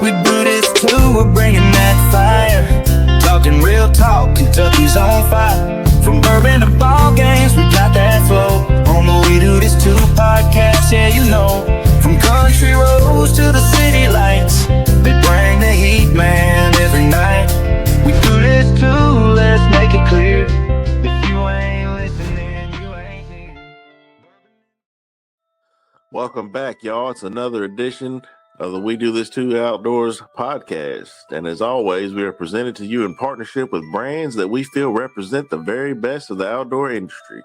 We do this too, we're bringing that fire. Talking real talk, Kentucky's on fire. From bourbon to ball games, we got that flow. On the We Do This Too podcast, yeah, you know. From country roads to the city lights, they bring the heat, man, every night. We do this too, let's make it clear. If you ain't listening, you ain't here. Welcome back, y'all. It's another edition of the We Do This Too Outdoors podcast. And as always, we are presented to you in partnership with brands that we feel represent the very best of the outdoor industry.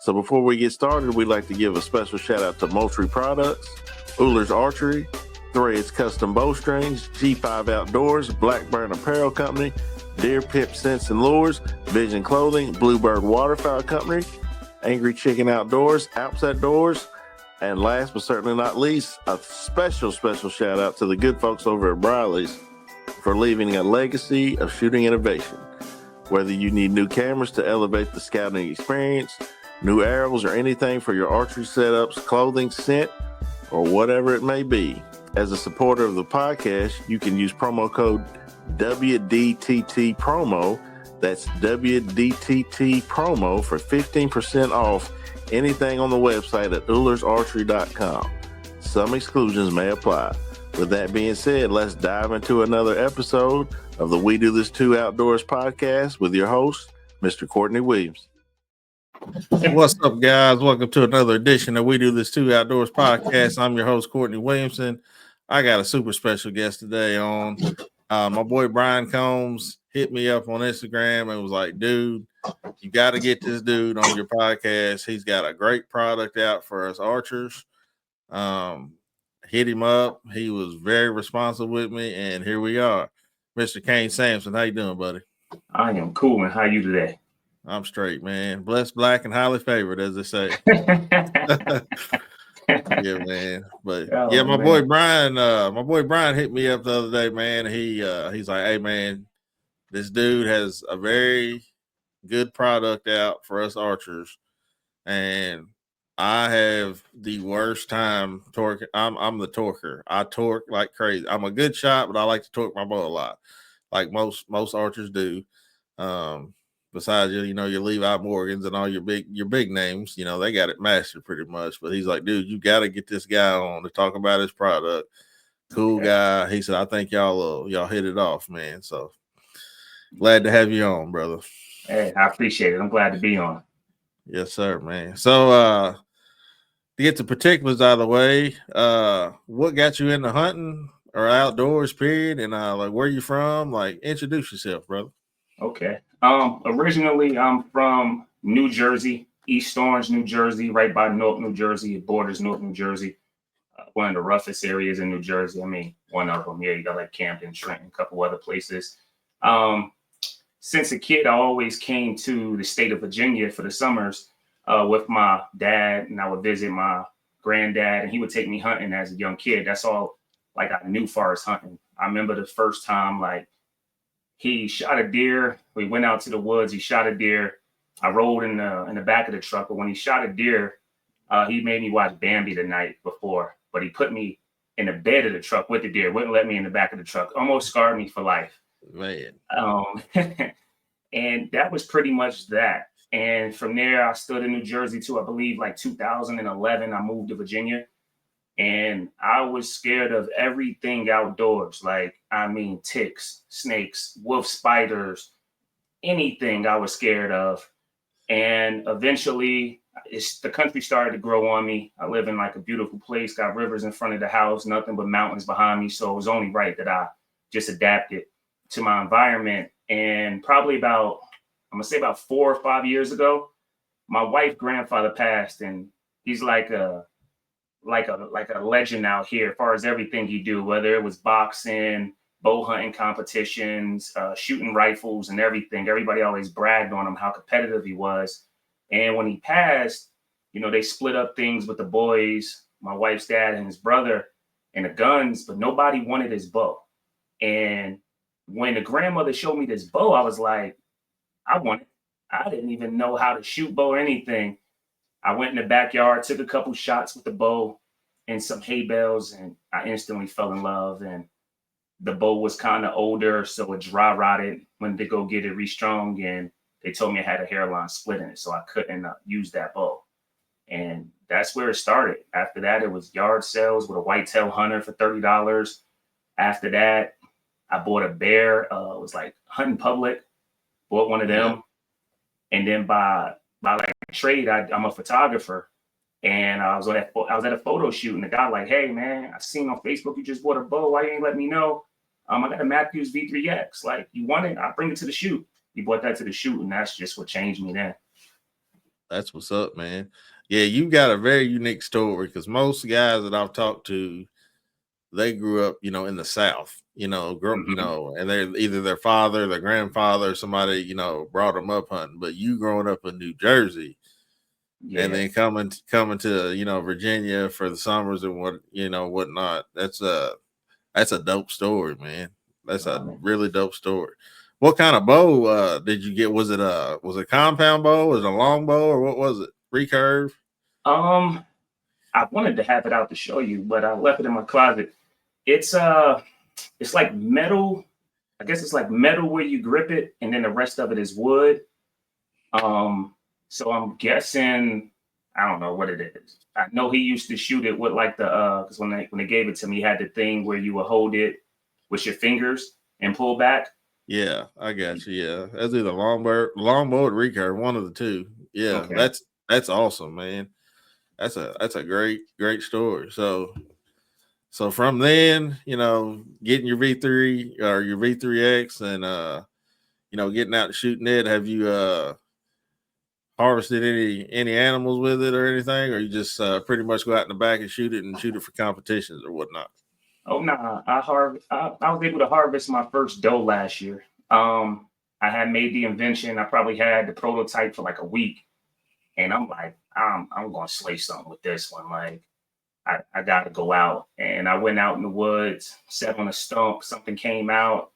So before we get started, we'd like to give a special shout out to Moultrie Products, Ullers Archery, Threads Custom Bowstrings, G5 Outdoors, Blackburn Apparel Company, Deer Pip Scents and Lures, Vision Clothing, Bluebird Waterfowl Company, Angry Chicken Outdoors, Alps Outdoors, and last but certainly not least, a special shout out to the good folks over at Briley's for leaving a legacy of shooting innovation. Whether you need new cameras to elevate the scouting experience, new arrows, or anything for your archery setups, clothing, scent, or whatever it may be, as a supporter of the podcast, you can use promo code WDTT promo. That's WDTT promo for 15% off anything on the website at ullersarchery.com. Some exclusions may apply. With that being said, let's dive into another episode of the We Do This Too Outdoors podcast with your host, Mr. Courtney Williams. What's up, guys? Welcome to another edition of We Do This Too Outdoors podcast. I'm your host, Courtney Williamson. I got a super special guest today on. My boy Brian Combs hit me up on Instagram and was like, dude, you got to get this dude on your podcast. He's got a great product out for us archers. Hit him up. He was very responsive with me, and here we are. Mr. Kane Sampson, how you doing, buddy? I am cool, man. How you today? I'm straight, man. Blessed, black, and highly favored, as they say. Yeah, man. But yeah, my boy Brian hit me up the other day, man. He's like, hey, man, this dude has a very good product out for us archers, and I have the worst time torquing. I'm the torquer. I torque like crazy. I'm a good shot, but I like to torque my bow a lot, like most archers do. Besides, you know, your Levi Morgans and all your big names, you know, they got it mastered pretty much. But he's like, dude, you got to get this guy on to talk about his product. Cool guy. He said, I think y'all hit it off, man. So glad to have you on, brother. Hey, I appreciate it. I'm glad to be on. Yes, sir, man. So to get the particulars out of the way, what got you into hunting or outdoors, period? And like, where you from? Like, introduce yourself, brother. Okay. Originally, I'm from New Jersey, East Orange, New Jersey, right by Newark, New Jersey. It borders Newark, New Jersey. One of the roughest areas in New Jersey. I mean, one of them. Yeah, you got like Camden, Trenton, a couple other places. Since a kid, I always came to the state of Virginia for the summers with my dad, and I would visit my granddad, and he would take me hunting as a young kid. That's all like I knew forest hunting. I remember the first time, like, he shot a deer. We went out to the woods. He shot a deer. I rolled in the back of the truck. But when he shot a deer, he made me watch Bambi the night before. But he put me in the bed of the truck with the deer. Wouldn't let me in the back of the truck. Almost scarred me for life. Man. And that was pretty much that. And from there, I stood in New Jersey too. I believe like 2011, I moved to Virginia. And I was scared of everything outdoors. Like, I mean, ticks, snakes, wolf spiders, anything I was scared of. And eventually, the country started to grow on me. I live in like a beautiful place, got rivers in front of the house, nothing but mountains behind me. So it was only right that I just adapted to my environment. And probably about 4 or 5 years ago, my wife's grandfather passed, and he's like a legend out here as far as everything he do, whether it was boxing, bow hunting competitions, shooting rifles and everything. Everybody always bragged on him, how competitive he was. And when he passed, you know, they split up things with the boys, my wife's dad and his brother, and the guns, but nobody wanted his bow. And when the grandmother showed me this bow, I was like, I want it. I didn't even know how to shoot bow or anything. I went in the backyard, took a couple shots with the bow and some hay bales, and I instantly fell in love. And the bow was kind of older, so it dry rotted. When they go get it restrung, and they told me I had a hairline split in it, so I couldn't use that bow. And that's where it started. After that, it was yard sales with a whitetail hunter for $30. After that, I bought a bear. It was like hunting public. Bought one of Yeah. them, and then by like trade, I'm a photographer, and I was at a photo shoot, and the guy like, hey man, I seen on Facebook you just bought a bow. Why you ain't let me know? I got a Matthews V3X. Like, you want it? I'll bring it to the shoot. He brought that to the shoot, and that's just what changed me then. That's what's up, man. Yeah, you got a very unique story, because most guys that I've talked to, they grew up, in the South, and they're either their father, their grandfather, somebody, brought them up hunting. But you growing up in New Jersey, and then coming to, Virginia for the summers and whatnot. That's a dope story, man. That's a really dope story. What kind of bow did you get? Was it a compound bow? Was it a long bow, or what was it? Recurve? I wanted to have it out to show you, but I left it in my closet. It's like metal. I guess it's like metal where you grip it, and then the rest of it is wood. So I'm guessing, I don't know what it is. I know he used to shoot it with like because when they gave it to me, he had the thing where you would hold it with your fingers and pull back. Yeah, I got you. Yeah, that's either longbow or recurve, one of the two. Yeah, Okay. that's awesome, man. That's a great story. So from then, getting your V3 or your V3X and getting out and shooting it, have you harvested any animals with it or anything, or you just pretty much go out in the back and shoot it for competitions or whatnot? Oh nah, I was able to harvest my first doe last year. I had made the invention. I probably had the prototype for like a week, and I'm like, I'm gonna slay something with this one. Like, I got to go out. And I went out in the woods, sat on a stump, something came out,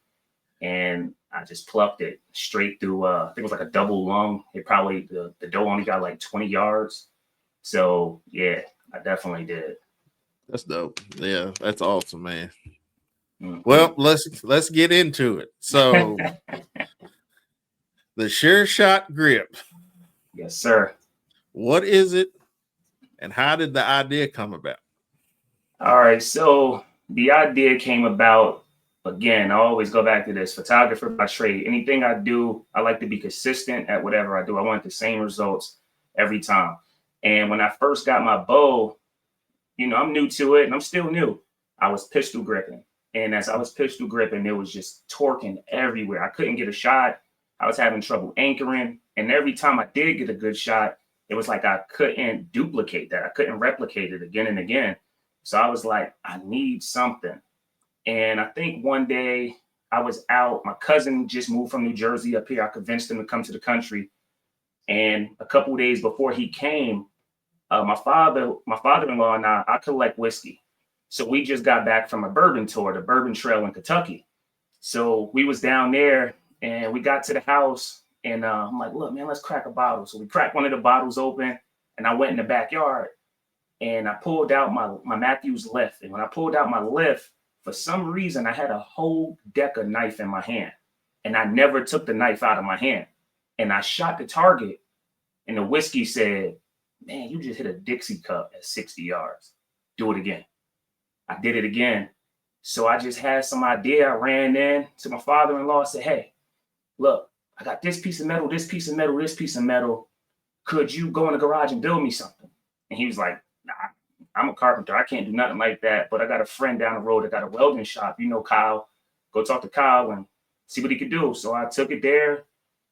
and I just plucked it straight through. I think it was like a double lung. It probably, the doe only got like 20 yards. So yeah, I definitely did. That's dope. Yeah, that's awesome, man. Mm-hmm. Well, let's get into it. So the Sureshot Grip. Yes, sir. What is it, and how did the idea come about? All right, so the idea came about, again, I always go back to this: photographer by trade. Anything I do, I like to be consistent at whatever I do. I want the same results every time. And when I first got my bow, I'm new to it, and I'm still new. I was pistol gripping. And as I was pistol gripping, it was just torquing everywhere. I couldn't get a shot. I was having trouble anchoring. And every time I did get a good shot, it was like I couldn't duplicate that. I couldn't replicate it again and again. So I was like, I need something. And I think one day I was out. My cousin just moved from New Jersey up here. I convinced him to come to the country. And a couple of days before he came, my father-in-law and I collect whiskey. So we just got back from a bourbon tour, the Bourbon Trail in Kentucky. So we was down there, and we got to the house, and I'm like, look, man, let's crack a bottle. So we cracked one of the bottles open, and I went in the backyard, and I pulled out my Matthews lift. And when I pulled out my lift, for some reason, I had a whole deck of knife in my hand, and I never took the knife out of my hand. And I shot the target, and the whiskey said, man, you just hit a Dixie cup at 60 yards. Do it again. I did it again. So I just had some idea. I ran in to my father-in-law and said, hey, look, I got this piece of metal, this piece of metal, this piece of metal. Could you go in the garage and build me something? And he was like, nah, I'm a carpenter. I can't do nothing like that. But I got a friend down the road that got a welding shop. Kyle. Go talk to Kyle and see what he could do. So I took it there, a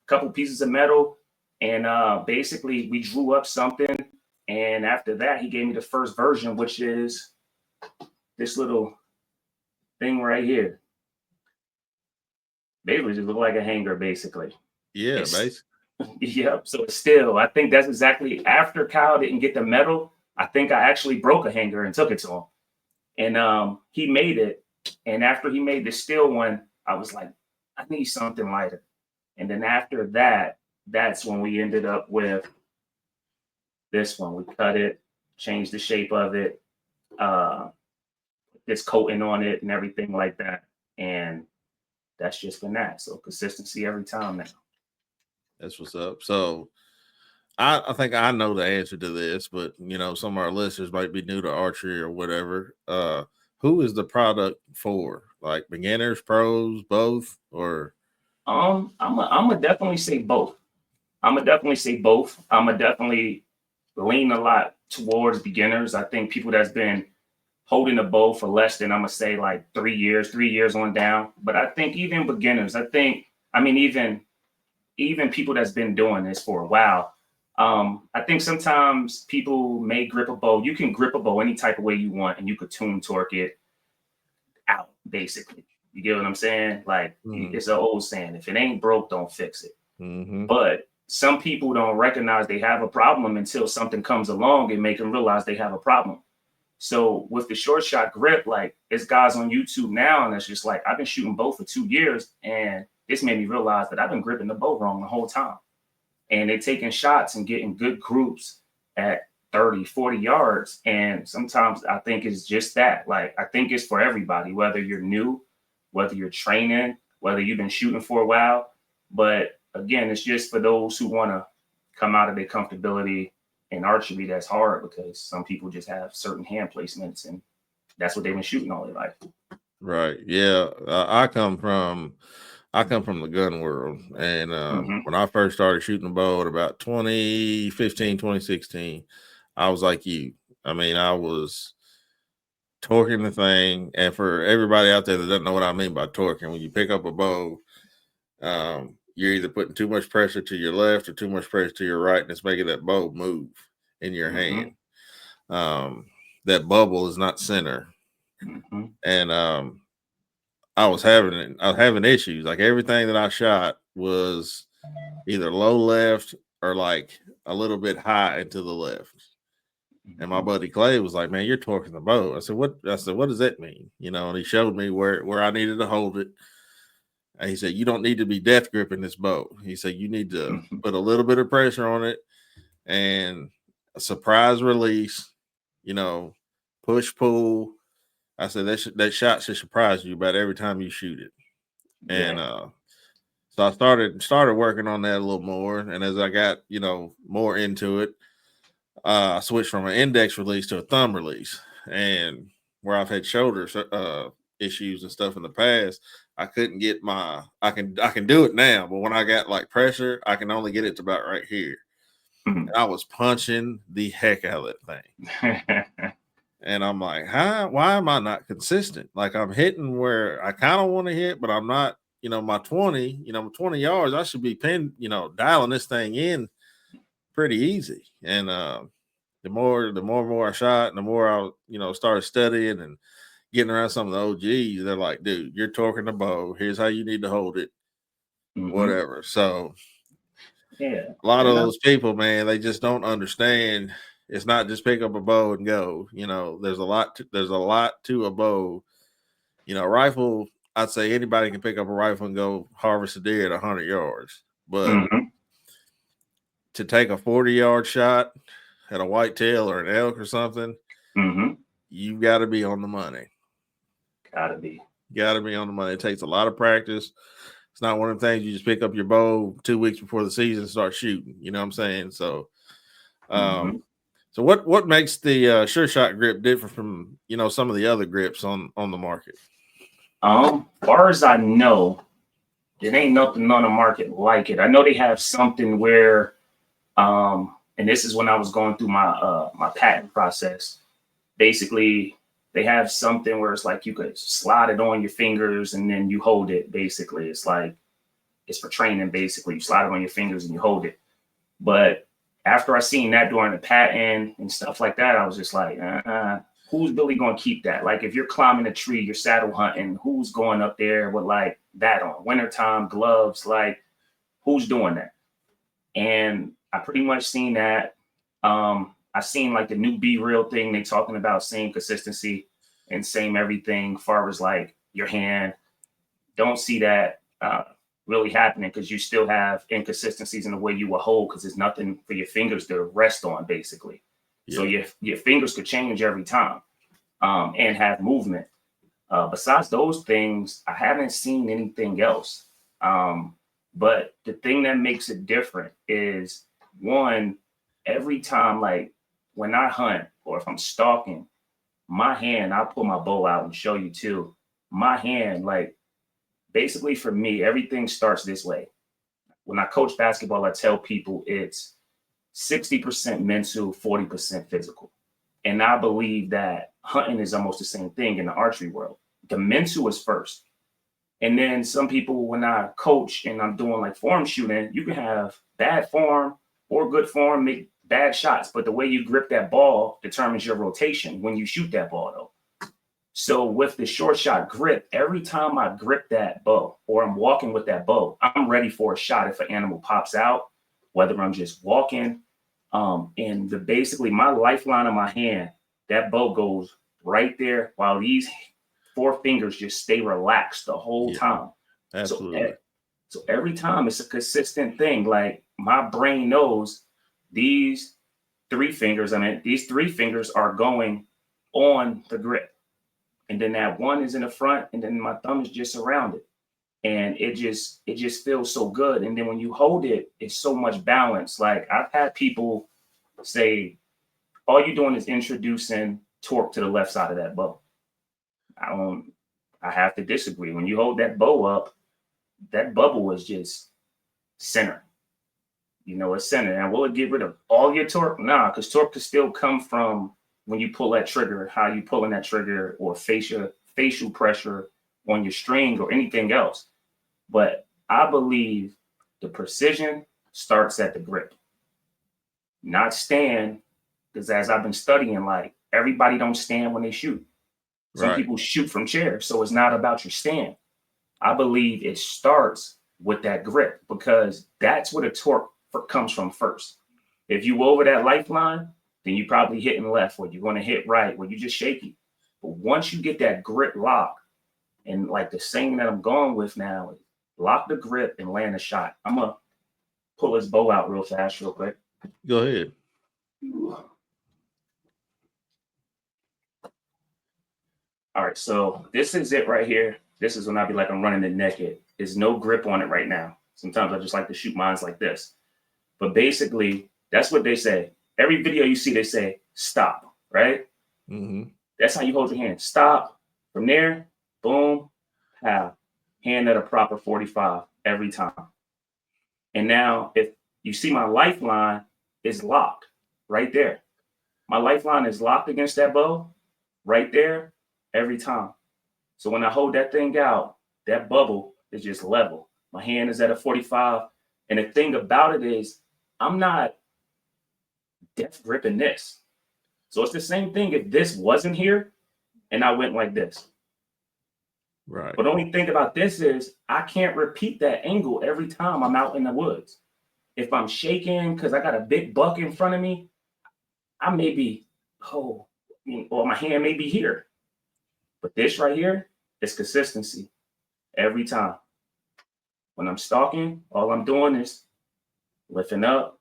couple pieces of metal, and basically we drew up something. And after that, he gave me the first version, which is this little thing right here. Basically just look like a hanger, basically. Yeah, basically. Yep. So it's still, I think that's exactly after Kyle didn't get the metal. I think I actually broke a hanger and took it to him. And he made it. And after he made the steel one, I was like, I need something lighter. And then after that, that's when we ended up with this one. We cut it, changed the shape of it, this coating on it and everything like that. And that's just been that. So consistency every time now. That's what's up. So I think I know the answer to this, but some of our listeners might be new to archery or whatever. Who is the product for? Like beginners, pros, both, or I'm gonna definitely say both. I'm gonna definitely lean a lot towards beginners. I think people that's been holding the bow for less than, I'm gonna say, like 3 years on down. But I think even beginners, even people that's been doing this for a while. I think sometimes people may grip a bow. You can grip a bow any type of way you want, and you could tune torque it out, basically. You get what I'm saying? Like, it's an old saying: if it ain't broke, don't fix it. But some people don't recognize they have a problem until something comes along and make them realize they have a problem. So with the short shot grip, like, it's guys on YouTube now, and it's just like, I've been shooting bow for 2 years, and this made me realize that I've been gripping the bow wrong the whole time. And they're taking shots and getting good groups at 30, 40 yards. And sometimes I think it's just that. Like, I think it's for everybody, whether you're new, whether you're training, whether you've been shooting for a while. But again, it's just for those who want to come out of their comfortability in archery. That's hard because some people just have certain hand placements, and that's what they've been shooting all their life. Right. Yeah. I come from the gun world. And when I first started shooting a bow at about 2015, 2016, I was like you. I mean, I was torquing the thing. And for everybody out there that doesn't know what I mean by torquing, when you pick up a bow, you're either putting too much pressure to your left or too much pressure to your right, and it's making that bow move in your hand. That bubble is not center. And I was having issues. Like, everything that I shot was either low left or like a little bit high and to the left. And my buddy Clay was like, "Man, you're torquing the bow." I said, "What?" "What does that mean?" And he showed me where I needed to hold it. And he said, "You don't need to be death gripping this bow." He said, "You need to put a little bit of pressure on it and a surprise release, push, pull." I said, that shot should surprise you about every time you shoot it. And so I started working on that a little more. And as I got, more into it, I switched from an index release to a thumb release. And where I've had shoulder issues and stuff in the past, I couldn't get I can do it now, but when I got like pressure, I can only get it to about right here. And I was punching the heck out of that thing. And I'm like, why am I not consistent? Like, I'm hitting where I kind of want to hit, but I'm not, my 20 yards, I should be dialing this thing in pretty easy. And the more I shot, and the more I, started studying and getting around some of the OGs, they're like, "Dude, you're torquing the bow. Here's how you need to hold it." Whatever. So a lot of those people, man, they just don't understand. It's not just pick up a bow and go. There's a lot to a bow. A rifle, I'd say anybody can pick up a rifle and go harvest a deer at 100 yards. But to take a 40-yard shot at a whitetail or an elk or something, you got to be on the money. Got to be on the money. It takes a lot of practice. It's not one of the things you just pick up your bow 2 weeks before the season and start shooting. You know what I'm saying? So, so what makes the Sureshot grip different from some of the other grips on the market? Far as I know, there ain't nothing on the market like it. I know they have something where, and this is when I was going through my my patent process. Basically, they have something where it's like you could slide it on your fingers and then you hold it. Basically, it's like, it's for training. Basically, you slide it on your fingers and you hold it. But after I seen that during the patent and stuff like that, I was just like, who's really going to keep that? Like, if you're climbing a tree, you're saddle hunting, who's going up there with like that on? Wintertime gloves, like, who's doing that? And I pretty much seen that. I seen like the new Be Real thing. They talking about same consistency and same everything far as like your hand. Don't see that really happening because you still have inconsistencies in the way you will hold because there's nothing for your fingers to rest on, basically. Yeah. So your fingers could change every time and have movement. Besides those things, I haven't seen anything else. But the thing that makes it different is, one, every time, like when I hunt or if I'm stalking, my hand, I'll pull my bow out and show you too. My hand, like basically for me, everything starts this way. When I coach basketball, I tell people it's 60% mental, 40% physical. And I believe that hunting is almost the same thing in the archery world. The mental is first. And then some people, when I coach and I'm doing like form shooting, you can have bad form or good form, make bad shots. But the way you grip that ball determines your rotation when you shoot that ball, though. So with the short shot grip, every time I grip that bow or I'm walking with that bow, I'm ready for a shot if an animal pops out, whether I'm just walking. And basically my lifeline of my hand, that bow goes right there while these four fingers just stay relaxed the whole time. Absolutely. So every time it's a consistent thing. Like my brain knows these these three fingers are going on the grip. And then that one is in the front, and then my thumb is just around it. And it just feels so good. And then when you hold it, it's so much balance. Like I've had people say, all you're doing is introducing torque to the left side of that bow. I have to disagree. When you hold that bow up, that bubble is just center. It's center. And will it get rid of all your torque? Nah, because torque can still come from when you pull that trigger, how you pulling that trigger, or facial pressure on your string or anything else. But I believe the precision starts at the grip, not stand. Because as I've been studying, like everybody don't stand when they shoot. Some people shoot from chairs, so it's not about your stand. I believe it starts with that grip because that's where the torque comes from first. If you over that lifeline, then you probably hitting left, or you're going to hit right, or you just shaky. But once you get that grip lock, and like the saying that I'm going with now is lock the grip and land a shot. I'm gonna pull this bow out real fast, real quick. Go ahead. All right, so this is it right here. This is when I be like, I'm running it naked. There's no grip on it right now. Sometimes I just like to shoot mines like this. But basically, that's what they say. Every video you see, they say, stop, right? Mm-hmm. That's how you hold your hand. Stop. From there, boom, pow. Hand at a proper 45 every time. And now, if you see my lifeline is locked right there. My lifeline is locked against that bow right there every time. So when I hold that thing out, that bubble is just level. My hand is at a 45. And the thing about it is, I'm not death gripping this. So it's the same thing if this wasn't here and I went like this. Right. But the only thing about this is I can't repeat that angle every time I'm out in the woods. If I'm shaking because I got a big buck in front of me, I may be, or my hand may be here. But this right here is consistency every time. When I'm stalking, all I'm doing is lifting up,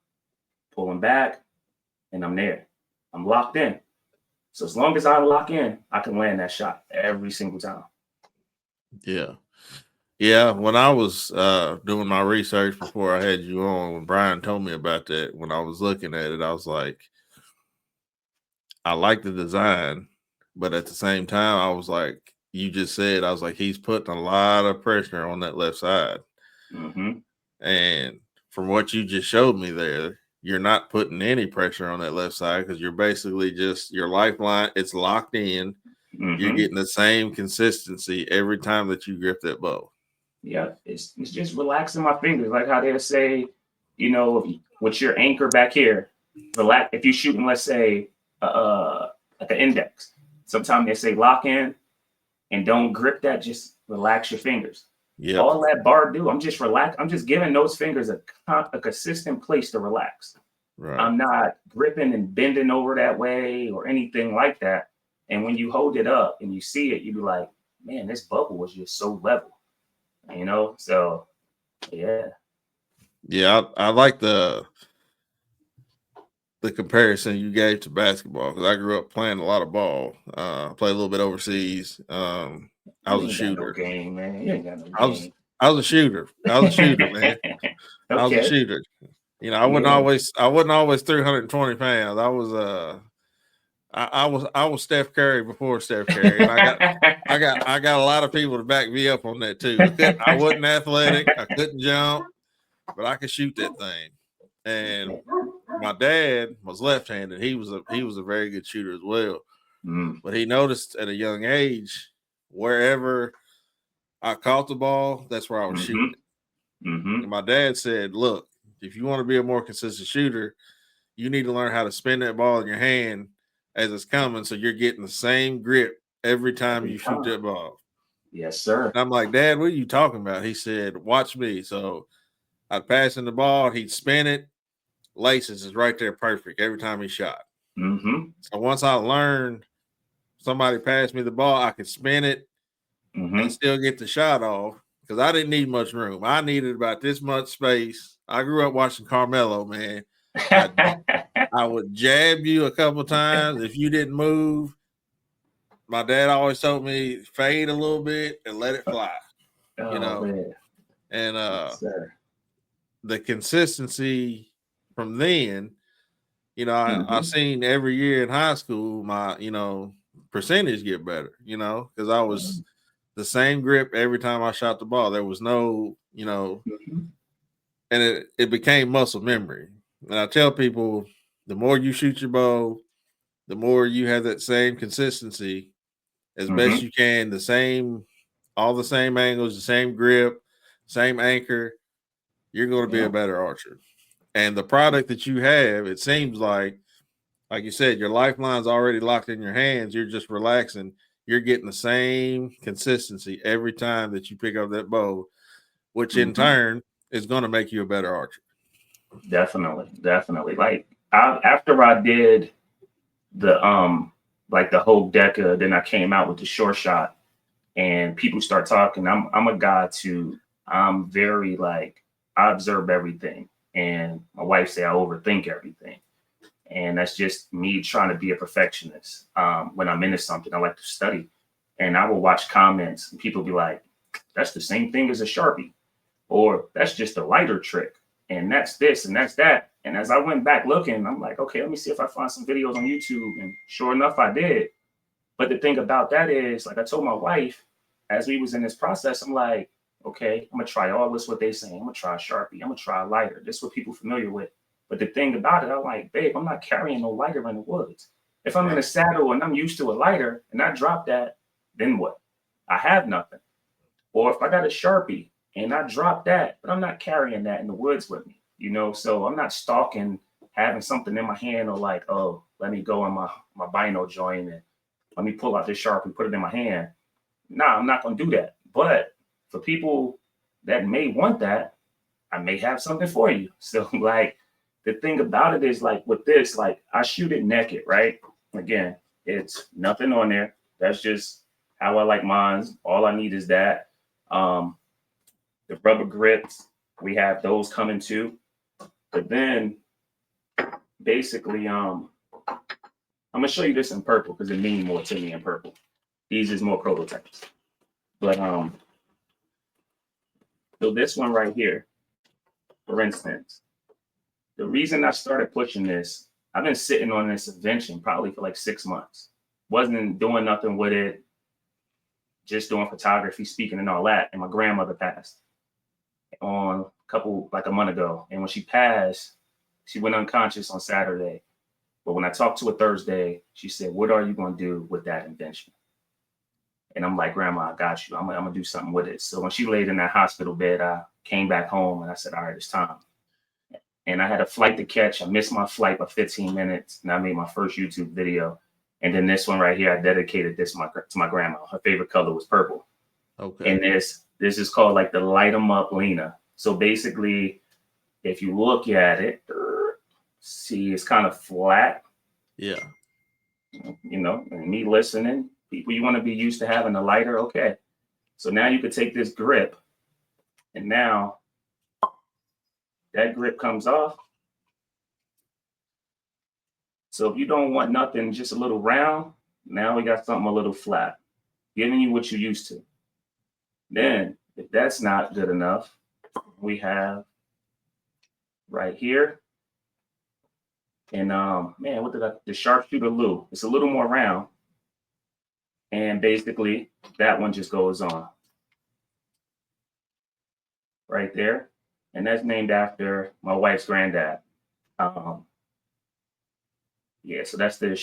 pulling back, and I'm there. I'm locked in. So as long as I lock in, I can land that shot every single time. Yeah. Yeah. When I was doing my research before I had you on, when Brian told me about that, when I was looking at it, I was like, I like the design, but at the same time, I was like, you just said, I was like, he's putting a lot of pressure on that left side. Mm-hmm. And from what you just showed me there, you're not putting any pressure on that left side because you're basically just your lifeline. It's locked in. Mm-hmm. You're getting the same consistency every time that you grip that bow. Yeah, it's just relaxing my fingers, like how they say, with your anchor back here, relax. If you're shooting, let's say, like an index, sometimes they say lock in and don't grip that. Just relax your fingers. Yeah. All that bar do, I'm just relaxed. I'm just giving those fingers a consistent place to relax. Right. I'm not gripping and bending over that way or anything like that. And when you hold it up and you see it, you be like, man, this bubble was just so level. So yeah. I like the comparison you gave to basketball because I grew up playing a lot of ball. I played a little bit overseas. I You was a ain't got no shooter. game, man. You ain't got no I was game. I was a shooter. I was a shooter, man. I was a Okay. shooter. You know, Yeah. I wasn't always 320 pounds. I was Steph Curry before Steph Curry, and I got a lot of people to back me up on that too. I wasn't athletic, I couldn't jump, but I could shoot that thing. And my dad was left-handed. He was a very good shooter as well. Mm, But he noticed at a young age, wherever I caught the ball, that's where I was mm-hmm. shooting it. Mm-hmm. And my dad said, "Look, if you want to be a more consistent shooter, you need to learn how to spin that ball in your hand as it's coming, so you're getting the same grip every time Every you shoot time. that ball." Yes, sir. And I'm like, "Dad, what are you talking about?" He said, "Watch me." So I'd pass him the ball, he'd spin it, laces is right there perfect every time he shot. Mm-hmm. So once I learned somebody passed me the ball, I could spin it and Mm-hmm. still get the shot off because I didn't need much room. I needed about this much space. I grew up watching Carmelo, man. I I would jab you a couple times if you didn't move. My dad always told me fade a little bit and let it fly, you Oh know. man. And Yes, sir. the consistency from then, you know, I Mm-hmm. seen every year in high school my, percentage get better, because I was the same grip every time I shot the ball. There was no, Mm-hmm. and it became muscle memory. And I tell people the more you shoot your bow, the more you have that same consistency as best Mm-hmm. you can, all the same angles, the same grip, same anchor, you're going to be Yeah. a better archer. And the product that you have, it seems like you said, your lifeline's already locked in your hands. You're just relaxing. You're getting the same consistency every time that you pick up that bow, which in Mm-hmm. turn is going to make you a better archer. Definitely. Definitely. Like after I did the like the whole deca, then I came out with the short shot and people start talking. I'm a guy to I'm very like I observe everything. And my wife say I overthink everything. And that's just me trying to be a perfectionist. When I'm into something, I like to study. And I will watch comments and people be like, that's the same thing as a Sharpie, or that's just a lighter trick. And that's this and that's that. And as I went back looking, I'm like, okay, let me see if I find some videos on YouTube. And sure enough, I did. But the thing about that is, like I told my wife, as we was in this process, I'm like, okay, I'm gonna try all this what they saying. I'm gonna try a Sharpie. I'm gonna try a lighter. This is what people familiar with. But the thing about it, I'm like, babe, I'm not carrying no lighter in the woods. If I'm in a Right. saddle and I'm used to a lighter and I drop that, then what? I have nothing. Or if I got a Sharpie and I drop that, but I'm not carrying that in the woods with me, you know? So I'm not stalking, having something in my hand or like, oh, let me go on my bino joint and let me pull out this Sharpie, put it in my hand. Nah, I'm not going to do that. But for people that may want that, I may have something for you. So, like, the thing about it is, like, with this, like, I shoot it naked, right? Again, it's nothing on there. That's just how I like mine. All I need is that. Um, the rubber grips, we have those coming too. But then, basically, I'm gonna show you this in purple because it means more to me in purple. These is more prototypes. But so this one right here, for instance, the reason I started pushing this, I've been sitting on this invention probably for like 6 months. Wasn't doing nothing with it, just doing photography, speaking, and all that. And my grandmother passed on like a month ago. And when she passed, she went unconscious on Saturday. But when I talked to her Thursday, she said, "What are you going to do with that invention?" And I'm like, "Grandma, I got you. I'm gonna do something with it." So when she laid in that hospital bed, I came back home and I said, "All right, it's time." And I had a flight to catch. I missed my flight by 15 minutes, and I made my first YouTube video. And then this one right here, I dedicated this to my grandma. Her favorite color was purple. Okay. And this is called like the Light 'em Up Lena. So basically, if you look at it, see it's kind of flat, Yeah. you know, and me listening, people you want to be used to having a lighter, okay. So now you could take this grip, and now that grip comes off. So if you don't want nothing just a little round, now we got something a little flat. giving you what you're used to. Then, if that's not good enough, we have right here. And man, what the sharpshooter Lou? It's a little more round. And basically, that one just goes on right there. And that's named after my wife's granddad. Yeah, so that's the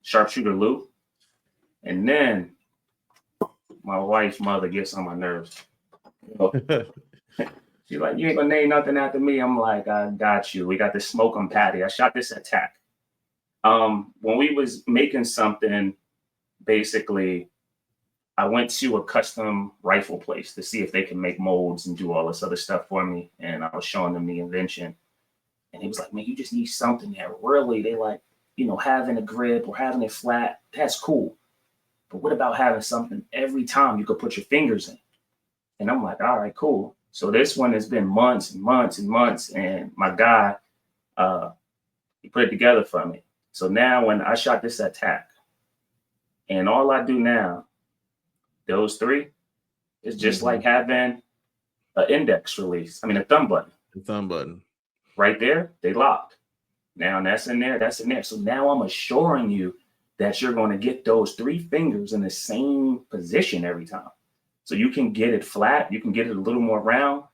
sharpshooter Lou. And then my wife's mother gets on my nerves. You know, she's like, you ain't gonna name nothing after me. I'm like, I got you. We got the smoke on Patty. I shot this at TAC. When we was making something, basically, I went to a custom rifle place to see if they can make molds and do all this other stuff for me. And I was showing them the invention. And he was like, man, you just need something that really, they like, having a grip or having it flat. That's cool. But what about having something every time you could put your fingers in? And I'm like, all right, cool. So this one has been months and months and months. And my guy, he put it together for me. So now when I shot this at TAC, and all I do now, those three, is just like having an index release. I mean, a thumb button. The thumb button. Right there, they locked. Now that's in there, that's in there. So now I'm assuring you that you're going to get those three fingers in the same position every time. So you can get it flat, you can get it a little more round,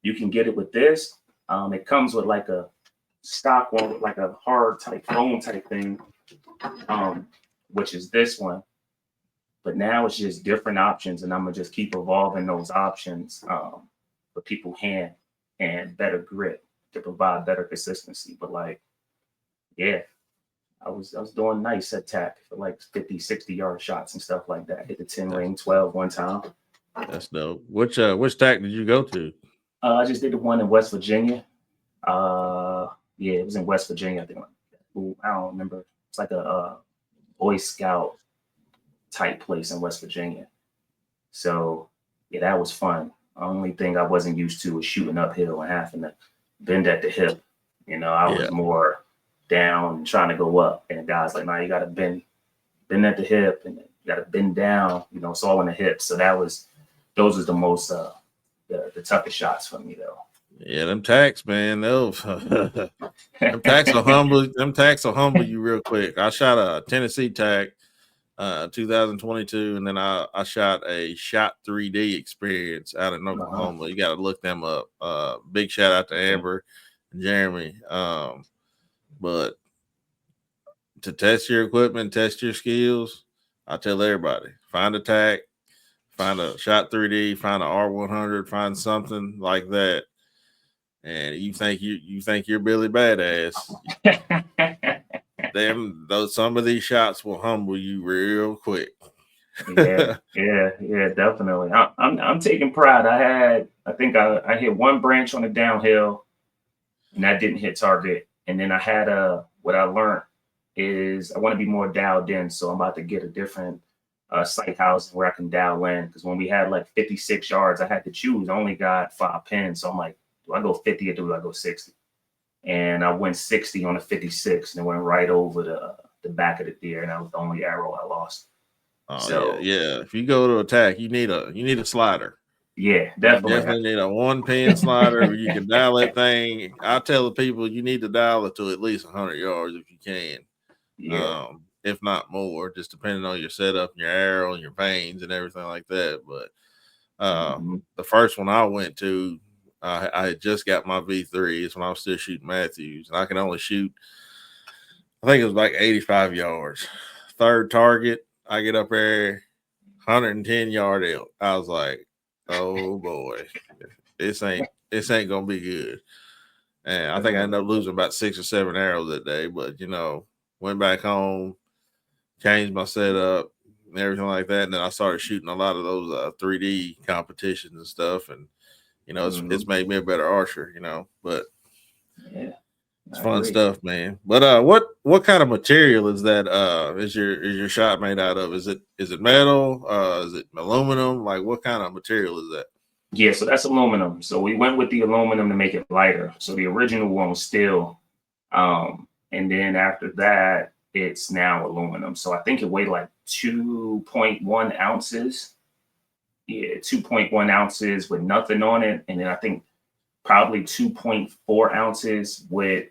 you can get it with this. It comes with like a stock one with like a hard type foam type thing, which is this one. But now it's just different options, and I'm gonna just keep evolving those options for people hand and better grip to provide better consistency. But like, yeah, I was doing nice at TAC for like 50, 60-yard shots and stuff like that. Hit the 10 ring 12 one time. That's dope. Which TAC did you go to? I just did the one in West Virginia. Yeah, it was in West Virginia, I think. I don't remember. It's like a Boy Scout type place in West Virginia. So yeah, that was fun. The only thing I wasn't used to was shooting uphill and having to bend at the hip. I was more down and trying to go up. And the guy's like, nah, you gotta bend at the hip and you gotta bend down, it's all in the hips. So those was the most the toughest shots for me though. Yeah, them TACs, man. Those them TACs will humble. Them TACs will humble you real quick. I shot a Tennessee TAC, 2022, and then I shot a Shot 3D experience out in Oklahoma. You got to look them up. Big shout out to Amber and Jeremy. But to test your equipment, test your skills, I tell everybody: find a TAC, find a Shot 3D, find an R100, find something like that. And you think you're Billy Badass. Some of these shots will humble you real quick. yeah, definitely. I'm taking pride. I think I hit one branch on the downhill, and that didn't hit target. And then I had what I learned is I want to be more dialed in. So I'm about to get a different sight house where I can dial in. Because when we had like 56 yards, I had to choose. I only got 5 pins. So I'm like, do I go 50 or do I go 60? And I went 60 on a 56 and it went right over the back of the deer. And that was the only arrow I lost. Yeah. If you go to attack, you need a slider. Yeah, definitely. You definitely need a 1-pin slider where you can dial that thing. I tell the people you need to dial it to at least 100 yards if you can. Yeah. If not more, just depending on your setup and your arrow and your vanes and everything like that. But the first one I went to, I had just got my V3. It's when I was still shooting Matthews, and I can only shoot, I think it was like 85 yards. Third target, I get up there, 110 yard elk. I was like, oh boy, this ain't gonna be good. And I think I ended up losing about 6 or 7 arrows that day. But went back home, changed my setup and everything like that, and then I started shooting a lot of those 3D competitions and stuff, and it's made me a better archer, but yeah, it's fun stuff, man. But what kind of material is that? Is your shot made out of? Is it metal? Is it aluminum? Like what kind of material is that? Yeah, so that's aluminum. So we went with the aluminum to make it lighter. So the original one was steel, and then after that, it's now aluminum. So I think it weighed like 2.1 ounces. Yeah, 2.1 ounces with nothing on it. And then I think probably 2.4 ounces with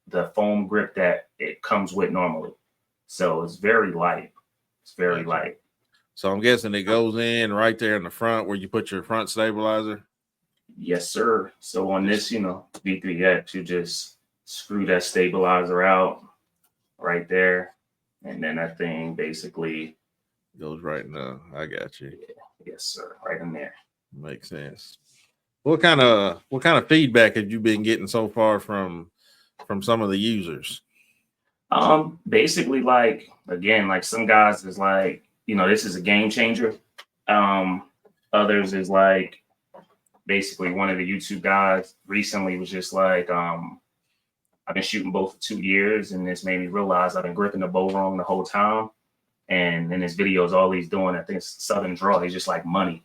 the foam grip that it comes with normally. So it's very light. It's very light. So I'm guessing it goes in right there in the front where you put your front stabilizer. Yes, sir. So on this, V3X, you just screw that stabilizer out right there. And then that thing basically goes right now. I got you. Yeah, yes, sir. Right in there. Makes sense. What kind of feedback have you been getting so far from some of the users? Basically, like, again, like some guys is like, this is a game changer. Others is like, basically one of the YouTube guys recently was just like, I've been shooting bow for 2 years, and this made me realize I've been gripping the bow wrong the whole time. And in his videos, all he's doing, I think it's Southern Draw. He's just like money.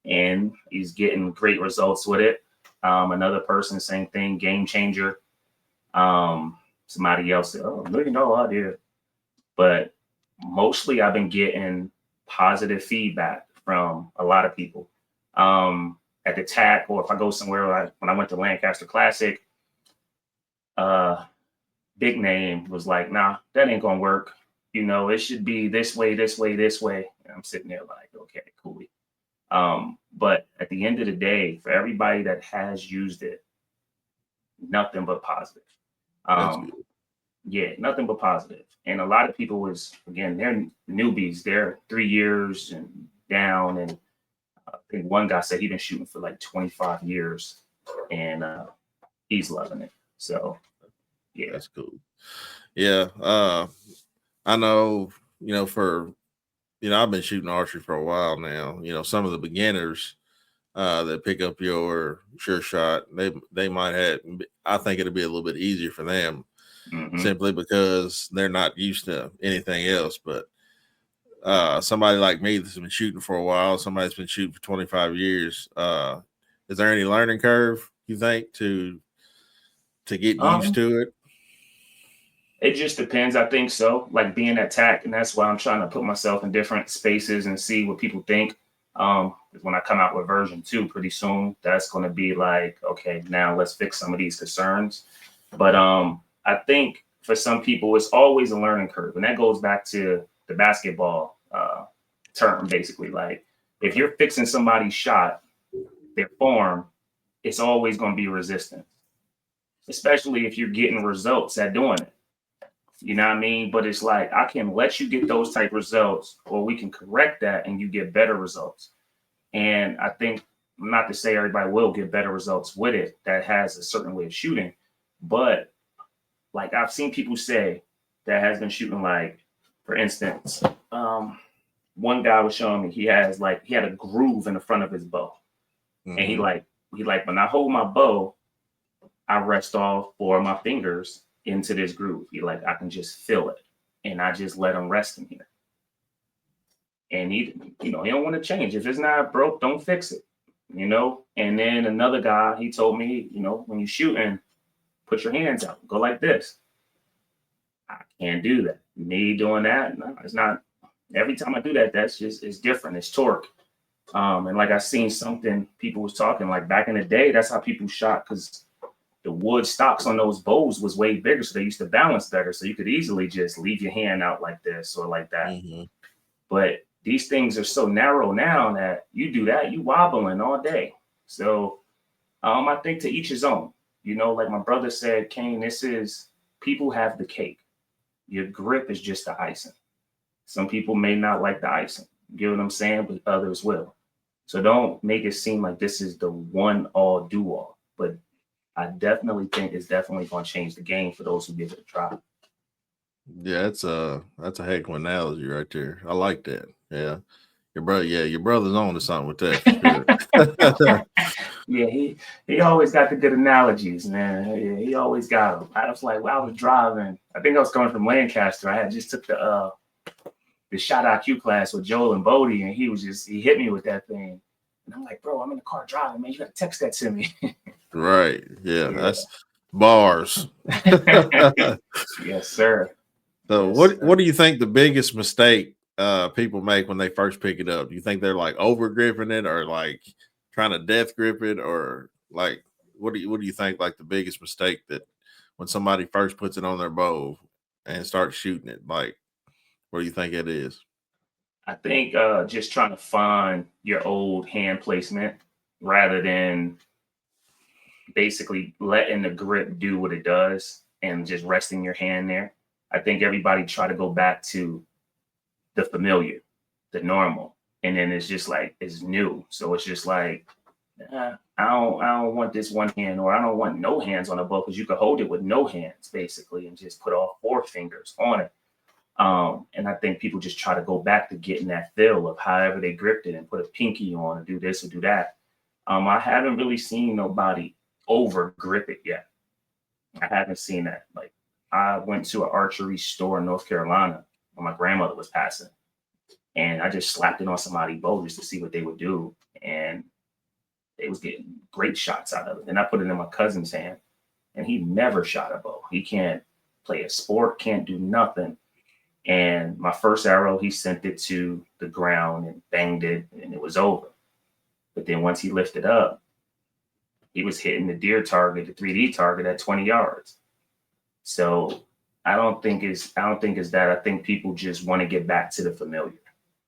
And he's getting great results with it. Another person, same thing, game changer. Somebody else said, $1 million idea. But mostly I've been getting positive feedback from a lot of people. At the TAC, or if I go somewhere, like when I went to Lancaster Classic, big name was like, nah, that ain't gonna work. It should be this way, this way, this way. And I'm sitting there like, okay, cool. But at the end of the day, for everybody that has used it, nothing but positive. Yeah, nothing but positive. And a lot of people again, they're newbies. They're 3 years and down. And I think one guy said he's been shooting for like 25 years and he's loving it. So, yeah. That's cool. Yeah. I know, I've been shooting archery for a while now. Some of the beginners that pick up your Sureshot, they might have, I think it'll be a little bit easier for them simply because they're not used to anything else. But somebody like me that's been shooting for a while, somebody's been shooting for 25 years, is there any learning curve, you think, to get used to it? It just depends. I think so. Like being at TAC, and that's why I'm trying to put myself in different spaces and see what people think. When I come out with version 2 pretty soon, that's going to be like, okay, now let's fix some of these concerns. But I think for some people, it's always a learning curve. And that goes back to the basketball term, basically. Like if you're fixing somebody's shot, their form, it's always going to be resistant, especially if you're getting results at doing it. You know what I mean? But it's like, I can let you get those type results, or we can correct that and you get better results. And I think, not to say everybody will get better results with it that has a certain way of shooting, but like I've seen people say that has been shooting, like, for instance, one guy was showing me he had a groove in the front of his bow. And he like, when I hold my bow, I rest all 4 of my fingers into this groove. I can just feel it, and I just let them rest in here. And he don't want to change. If it's not broke, don't fix it. And then another guy, he told me, when you shooting, put your hands out, go like this. I can't do that. Me doing that, no, it's not. Every time I do that, it's different. It's torque. And like I seen something people was talking, like back in the day, that's how people shot, because the wood stocks on those bows was way bigger, so they used to balance better. So you could easily just leave your hand out like this or like that. But these things are so narrow now that you do that, you wobbling all day. So I think to each his own. Like my brother said, Kane, people have the cake. Your grip is just the icing. Some people may not like the icing. You get what I'm saying? But others will. So don't make it seem like this is the one all do all. But I definitely think it's definitely going to change the game for those who give it a try. Yeah, that's a heck of an analogy right there. I like that. Yeah, your brother's on to something with that. For sure. Yeah, he always got the good analogies, man. Yeah, he always got them. I was like, I was driving. I think I was coming from Lancaster. I had just took the shot IQ class with Joel and Bodie, and he hit me with that thing. And I'm like, bro, I'm in the car driving, man. You got to text that to me. Right. Yeah, that's bars. Yes, sir. So what do you think the biggest mistake people make when they first pick it up? Do you think they're like over gripping it, or like trying to death grip it, or like what do you think like the biggest mistake that when somebody first puts it on their bow and starts shooting it, like what do you think it is? I think just trying to find your old hand placement rather than basically letting the grip do what it does and just resting your hand there. I think everybody try to go back to the familiar, the normal, and then it's just like it's new. So it's just like I don't want this one hand, or I don't want no hands on a bow, because you could hold it with no hands basically and just put all four fingers on it. And I think people just try to go back to getting that feel of however they gripped it and put a pinky on and do this or do that. I haven't really seen nobody over grip it yet. I haven't seen that. Like, I went to an archery store in North Carolina when my grandmother was passing, and I just slapped it on somebody's bow just to see what they would do, and they was getting great shots out of it. Then I put it in my cousin's hand, and he never shot a bow. He can't play a sport, can't do nothing. And my first arrow, he sent it to the ground and banged it, and it was over. But then once he lifted up, he was hitting the deer target, the 3D target at 20 yards. So I don't think it's that. I think people just want to get back to the familiar,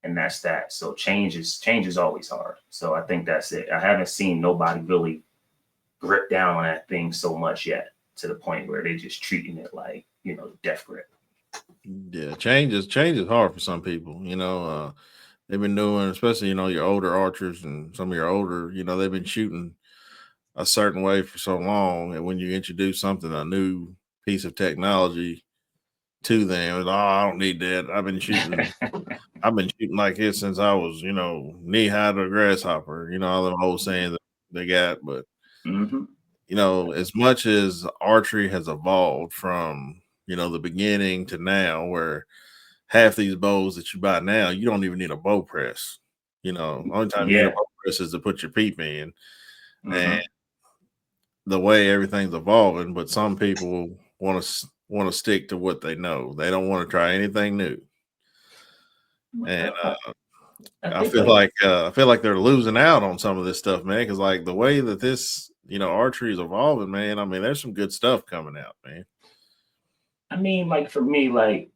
and that's that. So change is always hard. So I think that's it. I haven't seen nobody really grip down on that thing so much yet, to the point where they're just treating it like, death grip. Yeah, change is hard for some people. They've been doing, especially your older archers and some of your older, they've been shooting a certain way for so long, and when you introduce something, a new piece of technology to them, it's, oh, I don't need that. I've been shooting like this since I was, knee high to a grasshopper. All them old sayings that they got. But Hmm. as much as archery has evolved from the beginning to now, where half these bows that you buy now, you don't even need a bow press. Only time you need a Yeah. bow press is to put your peep in, and Hmm. the way everything's evolving. But some people want to stick to what they know. They don't want to try anything new, and I I think feel like like they're losing out on some of this stuff, man. Because like the way that this archery is evolving, man. I mean, there's some good stuff coming out, man. like for me, like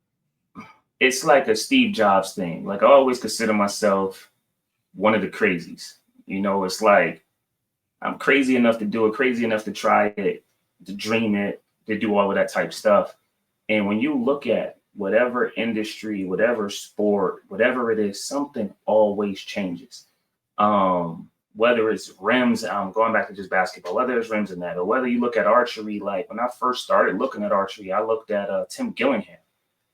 it's like a Steve Jobs thing. Like, I always consider myself one of the crazies. It's like I'm crazy enough to do it, crazy enough to try it, to dream it, to do all of that type stuff. And when you look at whatever industry, whatever sport, whatever it is, something always changes. Whether it's rims, I'm going back to just basketball, whether it's rims and that, or whether you look at archery, like when I first started looking at archery, I looked at Tim Gillingham,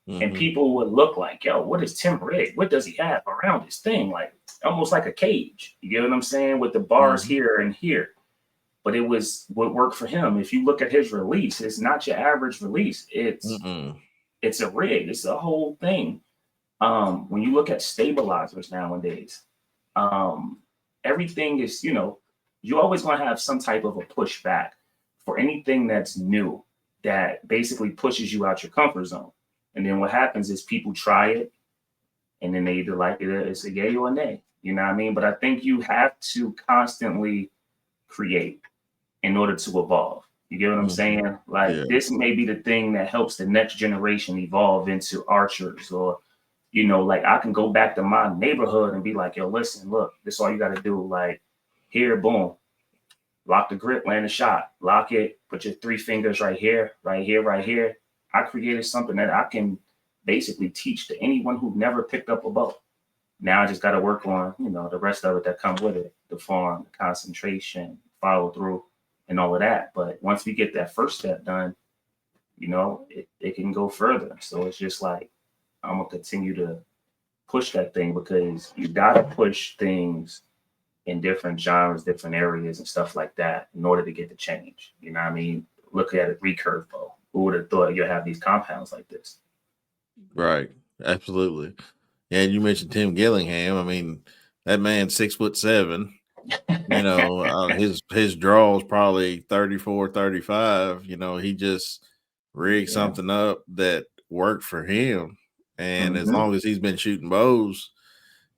and Hmm. people would look like, yo, what is Tim rig? What does he have around his thing? Like almost like a cage. You get what I'm saying? With the bars Hmm. here and here. But it was what worked for him. If you look at his release, it's not your average release. It's Mm-mm. it's a rig. It's a whole thing. When you look at stabilizers nowadays, um, everything is, you always going to have some type of a pushback for anything that's new, that basically pushes you out your comfort zone. And then what happens is people try it, and then they either like it, or it's a yay or a nay. You know what I mean? But I think you have to constantly create in order to evolve. You get what I'm Hmm. saying? Yeah. Like, this may be the thing that helps the next generation evolve into archers, or like I can go back to my neighborhood and be like, yo, listen, look, this is all you got to do. Like, here, boom, lock the grip, land the shot, lock it, put your three fingers right here, right here, right here. I created something that I can basically teach to anyone who never picked up a bow. Now I just got to work on, the rest of it that come with it, the form, the concentration, follow through, and all of that. But once we get that first step done, it can go further. So it's just like, I'm going to continue to push that thing, because you got to push things in different genres, different areas, and stuff like that in order to get the change. You know what I mean? Look at a recurve bow. Who would have thought you'd have these compounds like this? Right. Absolutely. Yeah, and you mentioned Tim Gillingham. I mean, that man's 6'7". His draw is probably 34, 35. He just rigged Yeah. something up that worked for him. And as long as he's been shooting bows,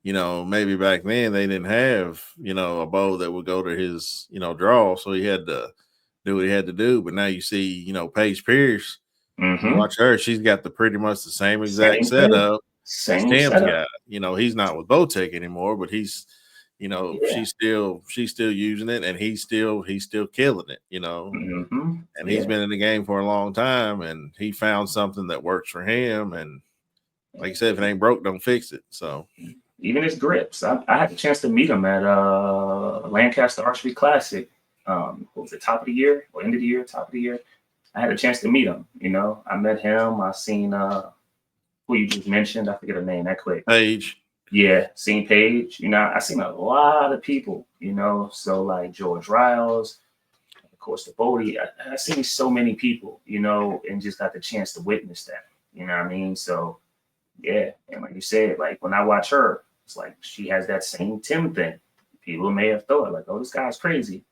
maybe back then they didn't have, a bow that would go to his, draw. So he had to do what he had to do. But now you see, Paige Pierce, you watch her, she's got pretty much the same exact setup as Tim's got. He's not with Bowtech anymore, but he's, she's still using it, and he's still killing it, and he's been in the game for a long time, and he found something that works for him. And like you said, if it ain't broke, don't fix it. So even his grips, I had the chance to meet him at Lancaster Archery Classic. What was it, top of the year or end of the year, top of the year? I had a chance to meet him. I met him. I seen who you just mentioned. I forget her name that quick. Paige. Yeah, seen Paige. I seen a lot of people. So like George Riles, of course, the Bodie. I seen so many people. And just got the chance to witness that. You know what I mean? So yeah, and like you said, like when I watch her, it's like she has that same Tim thing. People may have thought like, oh, this guy's crazy.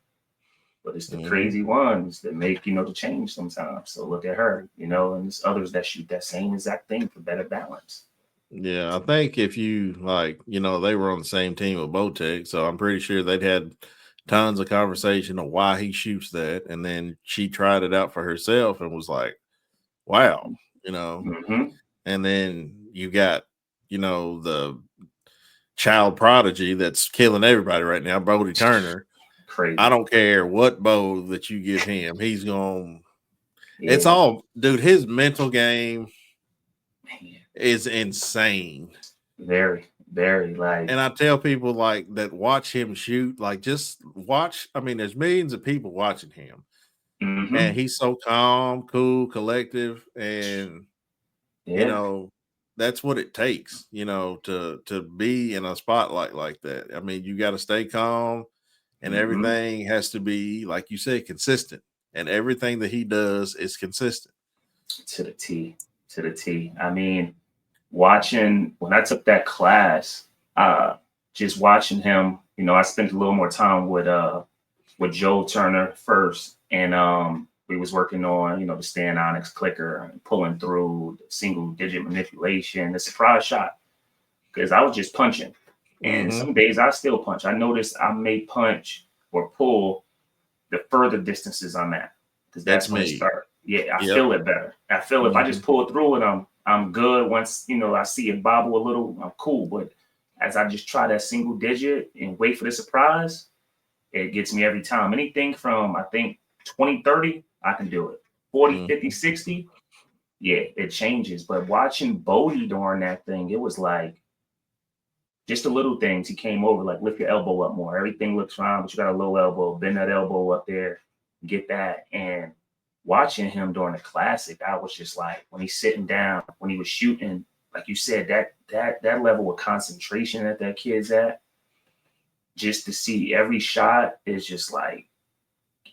But it's the crazy ones that make, the change sometimes. So look at her, and there's others that shoot that same exact thing for better balance. Yeah, I think if you they were on the same team with Bowtech, so I'm pretty sure they'd had tons of conversation on why he shoots that. And then she tried it out for herself and was like, wow, and then you got, the child prodigy that's killing everybody right now, Brody Turner. Crazy. I don't care what bow that you give him. He's going it's all, dude, his mental game is insane. Very, very like. And I tell people like that watch him shoot, like just watch. I mean, there's millions of people watching him. And he's so calm, cool, collective, and that's what it takes, to be in a spotlight like that. I mean, you got to stay calm. And everything has to be, like you said, consistent. And everything that he does is consistent. To the T. To the T. I mean, watching, when I took that class, just watching him, I spent a little more time with Joe Turner first. And we was working on, the stand onyx clicker and pulling through the single digit manipulation, the surprise shot. Because I was just punching. And some days I still punch. I noticed I may punch or pull the further distances I'm at. Because that's when it starts. Yeah, I feel it better. I feel if I just pull through it, I'm good. Once, I see it bobble a little, I'm cool. But as I just try that single digit and wait for the surprise, it gets me every time. Anything from, I think, 20, 30, I can do it. 40, 50, 60, yeah, it changes. But watching Bodie during that thing, it was like, just the little things. He came over, like lift your elbow up more. Everything looks fine, but you got a low elbow. Bend that elbow up there, get that. And watching him during the classic, I was just like, when he's sitting down, when he was shooting, like you said, that level of concentration that kid's at, just to see every shot is just like,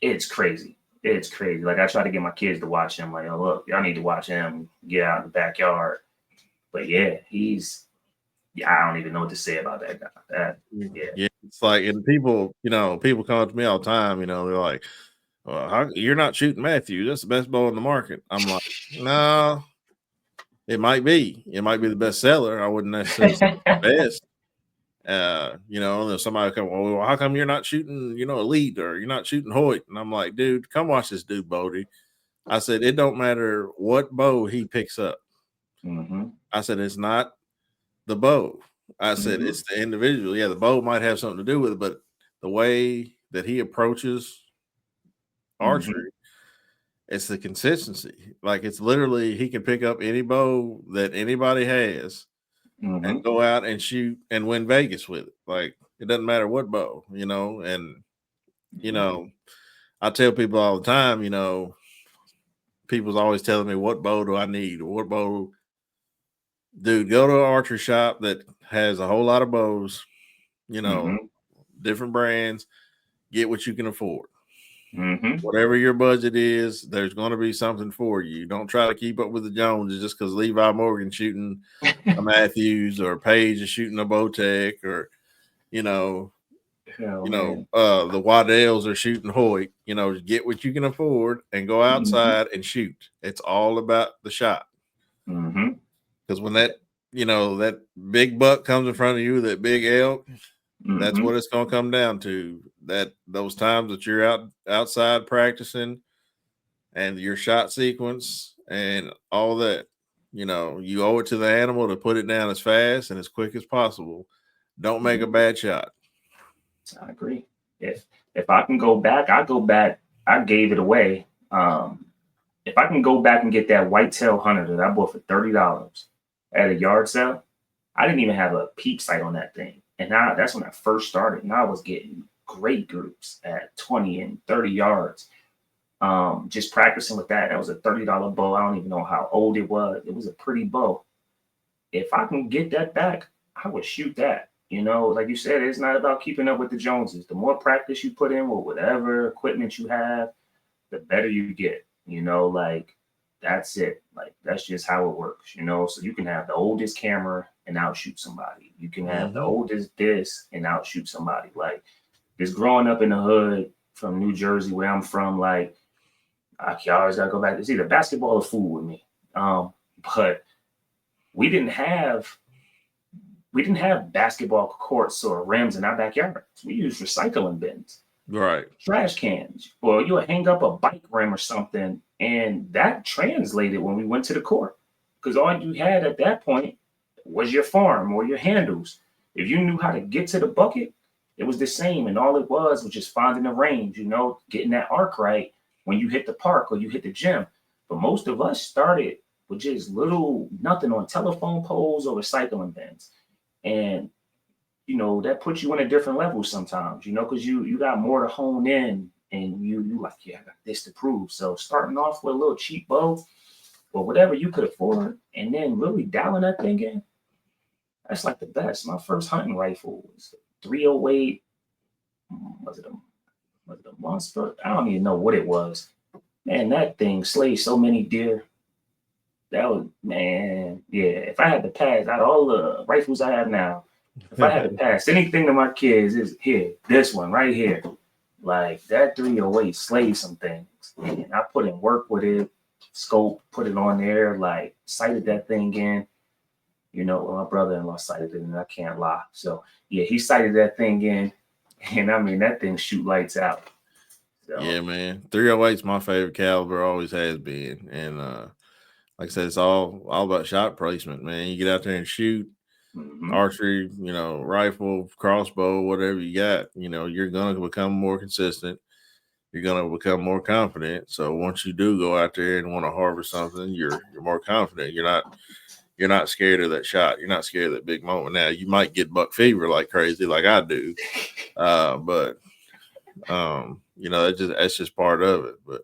it's crazy. It's crazy. Like I try to get my kids to watch him. Like, oh look, y'all need to watch him. Get out in the backyard. But yeah, I don't even know what to say about that guy. Yeah, it's like, and people, people come up to me all the time, they're like, well, you're not shooting Matthew. That's the best bow in the market. I'm like, no, it might be. It might be the best seller. I wouldn't necessarily say the best. There's somebody come, well, how come you're not shooting, Elite, or you're not shooting Hoyt? And I'm like, dude, come watch this dude, Bodie. I said, it don't matter what bow he picks up. I said, it's not the bow. I said, it's the individual. Yeah, the bow might have something to do with it, but the way that he approaches archery, it's the consistency. Like, it's literally, he can pick up any bow that anybody has and go out and shoot and win Vegas with it. Like, it doesn't matter what bow, and I tell people all the time, people's always telling me, what bow do I need, or what bow? Dude, go to an archery shop that has a whole lot of bows, different brands, get what you can afford. Whatever your budget is, there's going to be something for you. Don't try to keep up with the Joneses just because Levi Morgan's shooting a Matthews, or Paige is shooting a Bowtech, or, the Waddells are shooting Hoyt. Get what you can afford and go outside and shoot. It's all about the shot. Because when that, that big buck comes in front of you, that big elk, that's what it's going to come down to. That those times that you're outside practicing and your shot sequence and all that, you owe it to the animal to put it down as fast and as quick as possible. Don't make a bad shot. I agree. If I can go back, I go back. I gave it away. If I can go back and get that whitetail hunter that I bought for $30 at a yard sale, I didn't even have a peep sight on that thing. And now that's when I first started. And I was getting great groups at 20 and 30 yards. Just practicing with that. That was a $30 bow. I don't even know how old it was. It was a pretty bow. If I can get that back, I would shoot that. Like you said, it's not about keeping up with the Joneses. The more practice you put in with whatever equipment you have, the better you get. Like that's it. Like that's just how it works. So you can have the oldest camera and outshoot somebody. You can have the oldest disc and outshoot somebody. Like just growing up in the hood from New Jersey, where I'm from, like you always gotta go back. It's either basketball or food with me. But we didn't have basketball courts or rims in our backyards. We used recycling bins, right? Trash cans, or you would hang up a bike rim or something, and that translated when we went to the court because all you had at that point was your farm or your handles. If you knew how to get to the bucket, it was the same, and all it was just finding the range. Getting that arc right when you hit the park or you hit the gym. But most of us started with just nothing on telephone poles or recycling bins. And, that puts you in a different level sometimes, because you got more to hone in and you like, yeah, I got this to prove. So starting off with a little cheap bow or whatever you could afford and then really dialing that thing in, that's like the best. My first hunting rifle was 308. Was it a monster? I don't even know what it was. Man, that thing slayed so many deer. That was, man, yeah. If I had to pass out of all the rifles I have now, if I had to pass anything to my kids, is here, this one right here. Like that 308 slayed some things. And I put in work with it, scope, put it on there, like sighted that thing in. My brother-in-law sighted it, and I can't lie. So yeah, he sighted that thing in, and I mean that thing shoot lights out. So, yeah, man. 308's my favorite caliber, always has been. And like I said, it's all about shot placement, man. You get out there and shoot, archery, rifle, crossbow, whatever you got, you're gonna become more consistent. You're gonna become more confident. So once you do go out there and want to harvest something, you're more confident. You're not scared of that shot. You're not scared of that big moment. Now you might get buck fever like crazy, like I do, but that's just part of it. But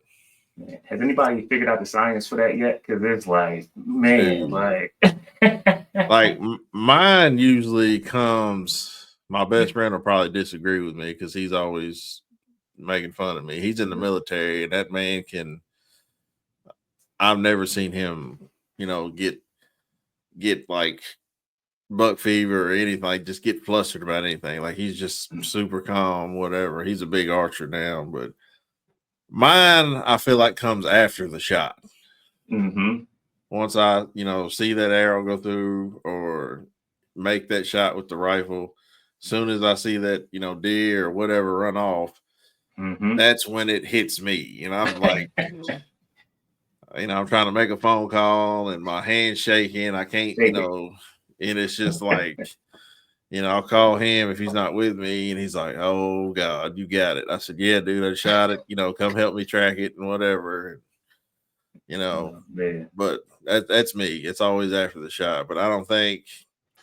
man, has anybody figured out the science for that yet? Because it's like, man, like mine usually comes. My best friend will probably disagree with me because he's always making fun of me. He's in the military, and that man can. I've never seen him, get like buck fever or anything, like just get flustered about anything. Like he's just super calm, whatever. He's a big archer now, but mine I feel like comes after the shot. Once I, see that arrow go through or make that shot with the rifle, soon as I see that, deer or whatever run off, that's when it hits me. I'm like, I'm trying to make a phone call and my hand's shaking. I can't, and it's just like, I'll call him if he's not with me, and he's like, "Oh God, you got it." I said, "Yeah, dude, I shot it. Come help me track it and whatever." But that's me. It's always after the shot. But I don't think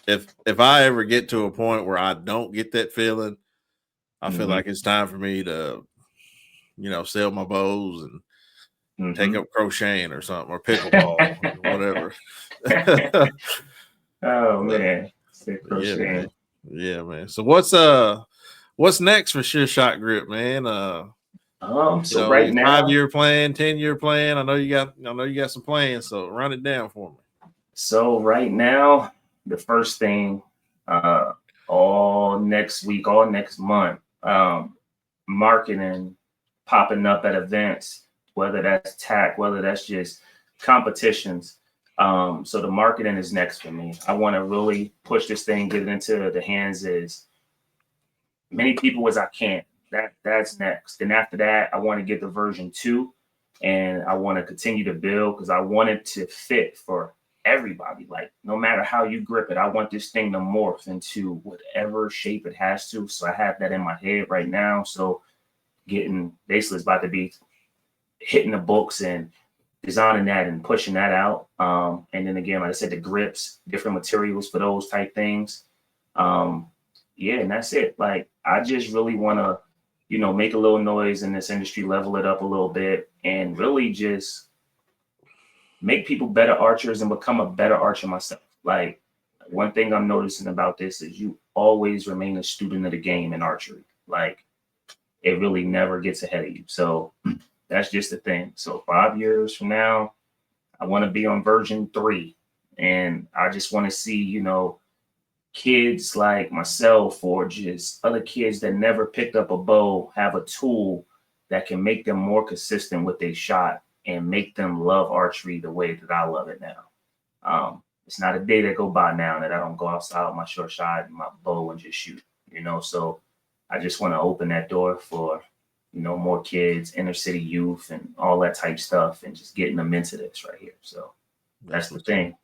if I ever get to a point where I don't get that feeling, I feel like it's time for me to, sell my bows and take up crocheting or something or pickleball, whatever. Oh man. Yeah, man. So what's next for Sureshot Grip, man? So right now, 5-year plan, 10-year plan. I know you got some plans, so run it down for me. So right now, the first thing, all next week, all next month, marketing, popping up at events, whether that's TAC, whether that's just competitions. So the marketing is next for me. I want to really push this thing, get it into the hands as many people as I can. That's next. Then after that, I want to get the version 2, and I want to continue to build because I want it to fit for everybody. Like no matter how you grip it, I want this thing to morph into whatever shape it has to. So I have that in my head right now. So getting basically it's about to be hitting the books and designing that and pushing that out. And then again, like I said, the grips, different materials for those type things. Um, yeah, and that's it. Like I just really want to, make a little noise in this industry, level it up a little bit, and really just make people better archers and become a better archer myself. Like one thing I'm noticing about this is you always remain a student of the game in archery. Like it really never gets ahead of you. So that's just the thing. So 5 years from now, I want to be on version 3. And I just want to see, kids like myself or just other kids that never picked up a bow have a tool that can make them more consistent with their shot and make them love archery the way that I love it now. It's not a day that go by now that I don't go outside with my short shot and my bow and just shoot, So I just want to open that door for, more kids, inner city youth, and all that type stuff, and just getting them into this right here. So that's the thing.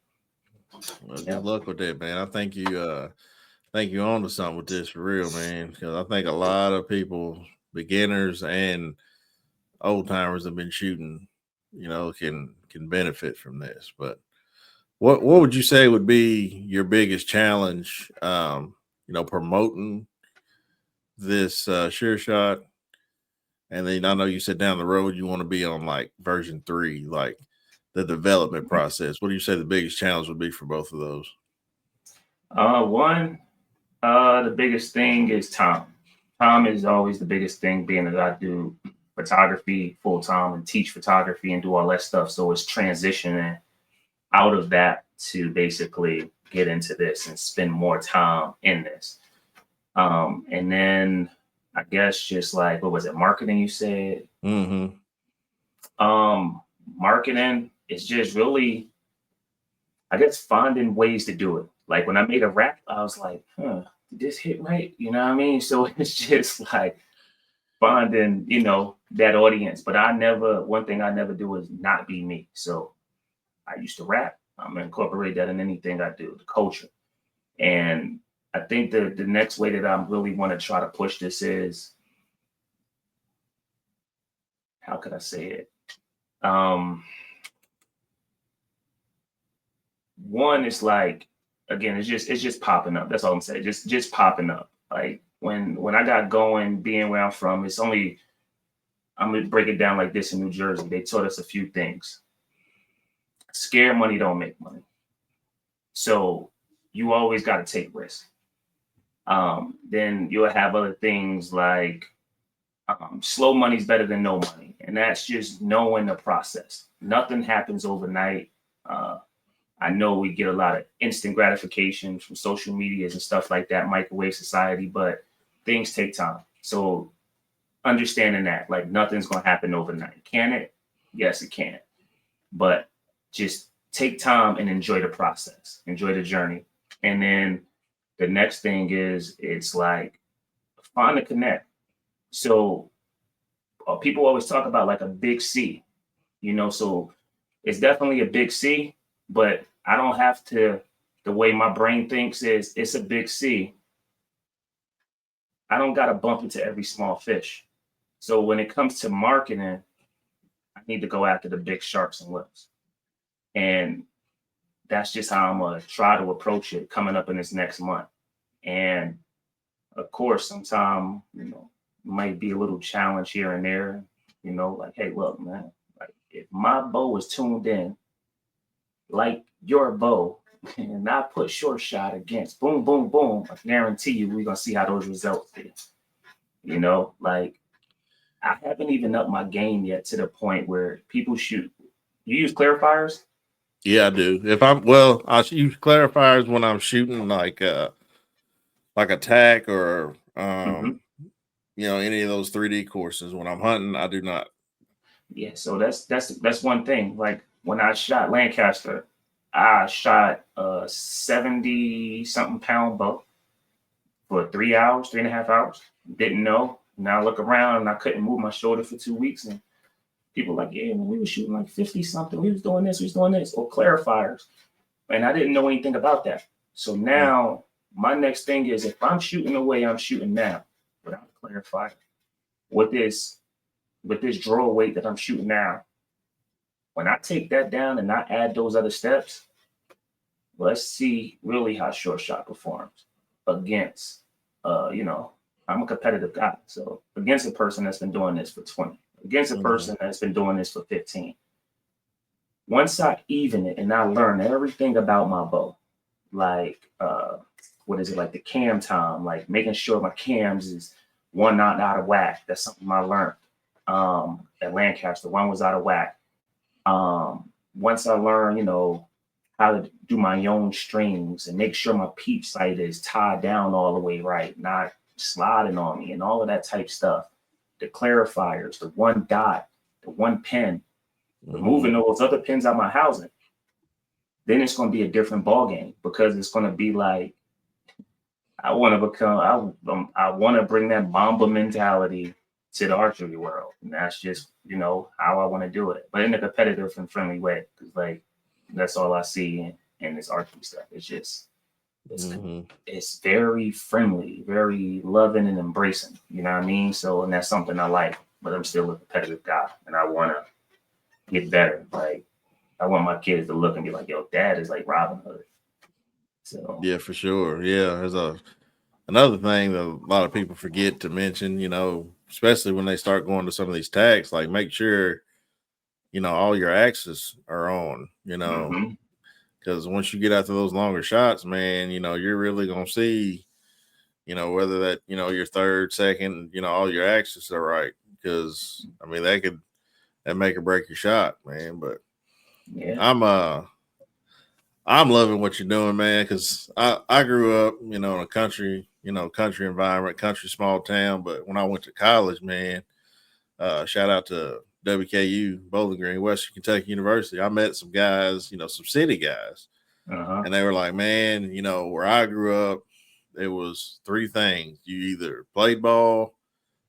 Well, good luck with that, man. I think you on to something with this for real, man. Because I think a lot of people, beginners and old timers, have been shooting. Can benefit from this. But what would you say would be your biggest challenge? Promoting this sure shot. And then I know you said down the road you want to be on like version 3, like the development process. What do you say the biggest challenge would be for both of those? The biggest thing is time. Time is always the biggest thing, being that I do photography full time and teach photography and do all that stuff. So it's transitioning out of that to basically get into this and spend more time in this. And then I guess just like, what was it, marketing you said? Mm-hmm. Marketing is just really, I guess, finding ways to do it. Like when I made a rap, I was like, did this hit right? You know what I mean? So it's just like finding, that audience. But one thing I never do is not be me. So I used to rap. I'm gonna incorporate that in anything I do, the culture. And I think the next way that I really want to try to push this is, how could I say it? One is like, again, it's just popping up. That's all I'm saying. Just popping up. Like when I got going, being where I'm from, I'm gonna break it down like this in New Jersey. They taught us a few things. Scare money don't make money. So you always got to take risks. Then you'll have other things like slow money's better than no money. And that's just knowing the process. Nothing happens overnight. I know we get a lot of instant gratification from social medias and stuff like that, microwave society, but things take time. So understanding that, like, nothing's going to happen overnight. Can it? Yes, it can. But just take time and enjoy the process, enjoy the journey. And then the next thing is, it's like, find a connect. So people always talk about like a big C, so it's definitely a big C, but I don't have to, the way my brain thinks is it's a big C. I don't got to bump into every small fish. So when it comes to marketing, I need to go after the big sharks and whales. And that's just how I'm going to try to approach it coming up in this next month. And of course, sometimes, might be a little challenge here and there, like, hey, look, man, like if my bow is tuned in like your bow, and I put short shot against boom, boom, boom, I guarantee you we're gonna see how those results feel. Like I haven't even upped my game yet to the point where people shoot. You use clarifiers? Yeah, I do. I use clarifiers when I'm shooting like attack or any of those 3D courses. When I'm hunting, I do not. Yeah, so that's one thing. Like when I shot Lancaster, I shot a 70 something pound bow for 3 hours, 3.5 hours. Didn't know. Now I look around and I couldn't move my shoulder for 2 weeks. And people were like, yeah, we were shooting like 50 something. We was doing this, or clarifiers. And I didn't know anything about that. So now my next thing is, if I'm shooting the way I'm shooting now without a clarifier, with this draw weight that I'm shooting now, when I take that down and I add those other steps, let's see really how short shot performs against, I'm a competitive guy. So against a person that's been doing this for 20, against a person that's been doing this for 15. Once I even it and I learn everything about my bow, like what is it, like the cam time, like making sure my cams is one not out of whack. That's something I learned at Lancaster. One was out of whack. Once I learned, how to do my own strings and make sure my peep sight is tied down all the way right, not sliding on me and all of that type stuff. The clarifiers, the one dot, the one pin, removing those other pins out my housing. Then it's going to be a different ball game, because it's going to be like, I want to bring that Mamba mentality to the archery world. And that's just, how I want to do it, but in a competitive and friendly way. Because like, that's all I see in this archery stuff. It's just, it's very friendly, very loving and embracing. You know what I mean? So, and that's something I like, but I'm still a competitive guy and I want to get better. Like, I want my kids to look and be like, yo, dad is like Robin Hood. So yeah, for sure. Yeah. There's another thing that a lot of people forget to mention, especially when they start going to some of these tags, like make sure, all your axes are on, because once you get out to those longer shots, man, you're really going to see, whether that, your third, second, all your axes are right. Because I mean, that make or break your shot, man. But yeah, I'm loving what you're doing, man. Because I grew up, in a country, country environment, country small town. But when I went to college, man, shout out to WKU, Bowling Green, Western Kentucky University. I met some guys, some city guys, and they were like, man, where I grew up, there was three things: you either played ball,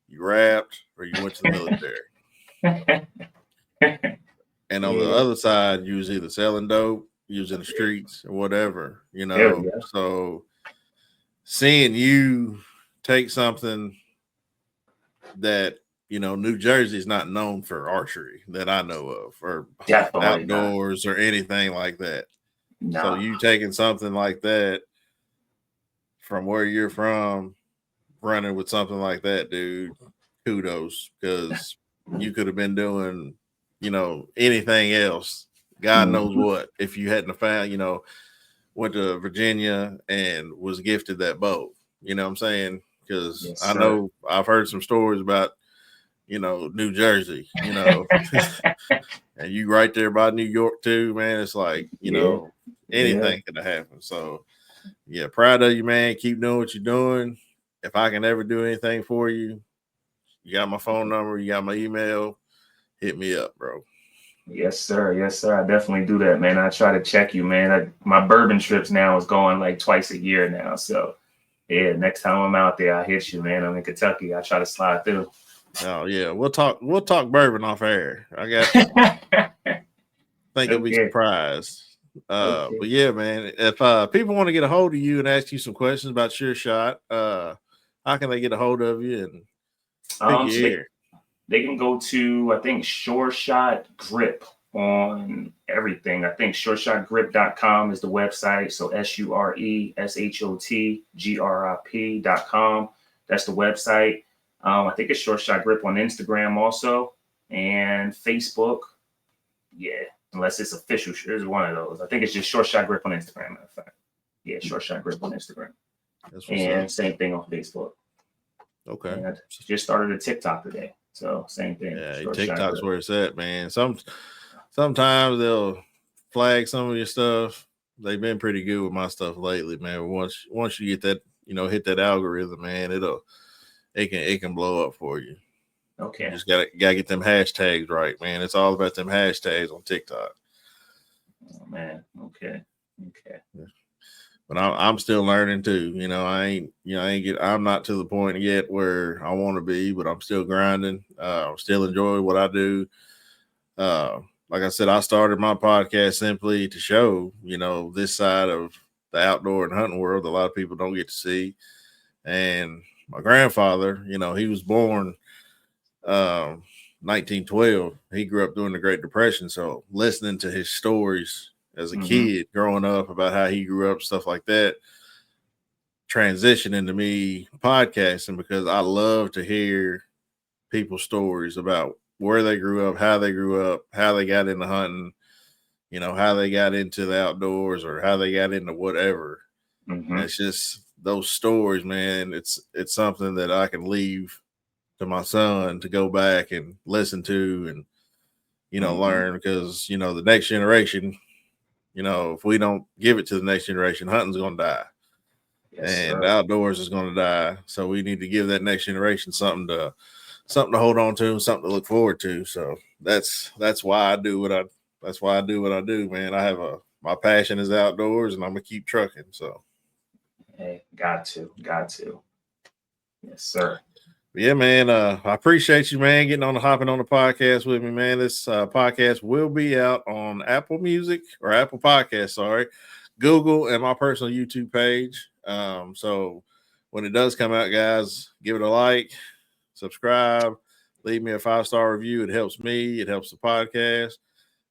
you rapped, or you went to the military. And on the other side, you was either selling dope, you was in the streets, or whatever, So seeing you take something that, New Jersey's not known for archery that I know of, or definitely outdoors or anything like that. Nah. So you taking something like that from where you're from, running with something like that, dude, kudos, because you could have been doing, anything else. God knows what, if you hadn't found, went to Virginia and was gifted that bow. You know what I'm saying? Because I know I've heard some stories about, New Jersey, and you right there by New York too, man. It's like, anything could have happened. So yeah, proud of you, man. Keep doing what you're doing. If I can ever do anything for you, you got my phone number, you got my email, hit me up, bro. Yes, sir. Yes, sir. I definitely do that, man. I try to check you, man. My bourbon trips now is going like twice a year now. So yeah, next time I'm out there, I'll hit you, man. I'm in Kentucky. I try to slide through. Oh yeah, we'll talk bourbon off air. I got think you'll be surprised. But yeah, man, if people want to get a hold of you and ask you some questions about Sureshot, how can they get a hold of you and pick your ear? They can go to, I think, Sureshot Grip on everything. I think sureshotgrip.com is the website. So SURESHOTGRIP.com. That's the website. I think it's Sureshot Grip on Instagram also, and Facebook. Yeah, unless it's official. It's one of those. I think it's just Sureshot Grip on Instagram, matter of fact. Yeah, Sureshot Grip on Instagram. And same thing on Facebook. Okay. And I just started a TikTok today. So same thing. Yeah, TikTok's where it's at, man. Sometimes they'll flag some of your stuff. They've been pretty good with my stuff lately, man. Once you get that, hit that algorithm, man, it can blow up for you. Okay. You just gotta get them hashtags right, man. It's all about them hashtags on TikTok. Oh man. Okay. But I'm still learning too. I'm not to the point yet where I want to be, but I'm still grinding. Still enjoy what I do. Like I said, I started my podcast simply to show, this side of the outdoor and hunting world that a lot of people don't get to see. And my grandfather, he was born 1912. He grew up during the Great Depression. So listening to his stories as a kid growing up about how he grew up, stuff like that, transition into me podcasting because I love to hear people's stories about where they grew up, how they got into hunting, how they got into the outdoors or how they got into whatever. It's just those stories, man. It's something that I can leave to my son to go back and listen to and, learn because, the next generation, if we don't give it to the next generation, hunting's going to die. Yes, And sir. outdoors is going to die. So we need to give that next generation something to hold on to, something to look forward to. So that's why I do what I do, man. My passion is outdoors and I'm gonna keep trucking. So Hey, got to. Yes, sir. yeah, man. I appreciate you, man, hopping on the podcast with me, man. This podcast will be out on Apple Music or Apple Podcasts, sorry, Google, and my personal YouTube page. So when it does come out, guys, give it a like, subscribe, leave me a 5-star review. It helps me, it helps the podcast.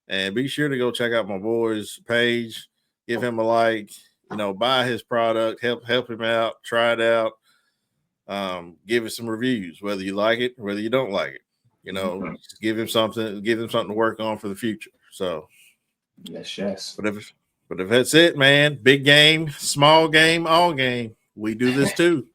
And be sure to go check out my boy's page, give him a like, buy his product, help him out, try it out. Give it some reviews, whether you like it, whether you don't like it. Just give him something to work on for the future. So yes. But if that's it, man, big game, small game, all game, we do this too.